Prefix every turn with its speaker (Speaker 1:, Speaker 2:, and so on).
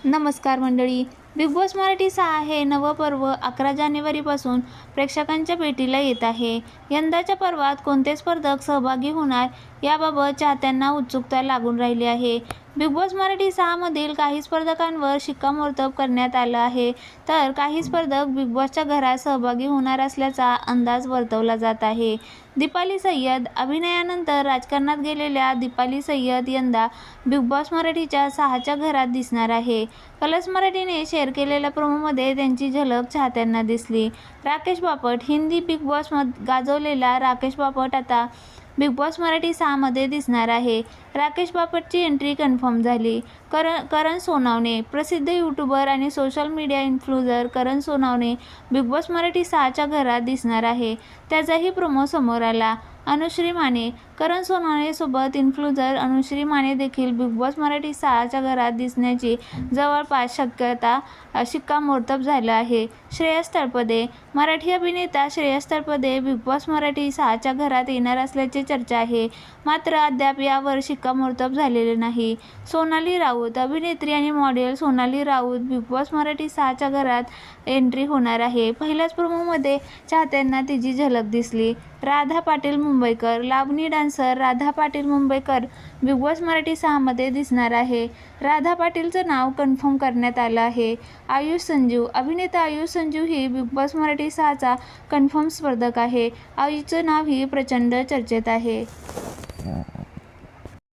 Speaker 1: नमस्कार मंडळी. Big Boss Marathi 6 हे नवं पर्व 11 जानेवारीपासून प्रेक्षकांच्या भेटीला येत आहे. यंदाच्या पर्वात कोणते स्पर्धक सहभागी होणार याबाबत चाहत्यांना उत्सुकता लागून राहिली आहे. बिग बॉस मराठी 6 मधील काही स्पर्धकांवर शिक्कामोर्तब करण्यात आलं आहे, तर काही स्पर्धक बिग बॉसच्या घरात सहभागी होणार असल्याचा अंदाज वर्तवला जात आहे. दीपाली सय्यद. अभिनयानंतर राजकारणात गेलेल्या दीपाली सय्यद यंदा बिग बॉस मराठीच्या 6च्या घरात दिसणार आहे. कलर्स मराठीने शेअर केलेल्या प्रोमोमध्ये त्यांची झलक चाहत्यांना दिसली. राकेश बापट. हिंदी बिग बॉस गाजवलेला राकेश बापट आता बिग बॉस मराठी 6 मध्ये दिसणार आहे. राकेश बापटची एंट्री कन्फर्म झाली. करण सोनावणे. प्रसिद्ध यूट्यूबर आणि सोशल मीडिया इन्फ्लुएन्सर करण सोनावणे बिग बॉस मराठी 6च्या घरात दिसणार आहे. त्याचाही प्रोमो समोर आला. अनुश्री माने. करण सोनावणेसोबत इन्फ्लुएन्सर अनुश्री माने देखील बिग बॉस मराठी 6च्या घरात दिसण्याची जवळपास शक्यता शिक्कामोर्तब झालं आहे. श्रेयस तळपदे. मराठी अभिनेता श्रेयस तळपदे बिग बॉस मराठी 6च्या घरात येणार असल्याची चर्चा आहे, मात्र अद्याप यावर शिक्कामोर्तब झालेले नाही. सोनाली राऊत. अभिनेत्री आणि model Sonali Raut Bigg Boss Marathi 6च्या घरात एंट्री होणार आहे. पहिल्याच प्रोमोमध्ये चाहत्यांना तिची झलक दिसली. राधा पाटील मुंबईकर. लावणी डान्सर राधा पाटील मुंबईकर बिग बॉस मराठी 6 मध्ये दिसणार आहे. राधा पाटीलचं नाव कन्फर्म करण्यात आलं आहे. आयुष संजू. अभिनेता आयुष संजू ही बिग बॉस मराठी 6चा कन्फर्म स्पर्धक आहे. आयुषचं नावही प्रचंड चर्चेत आहे.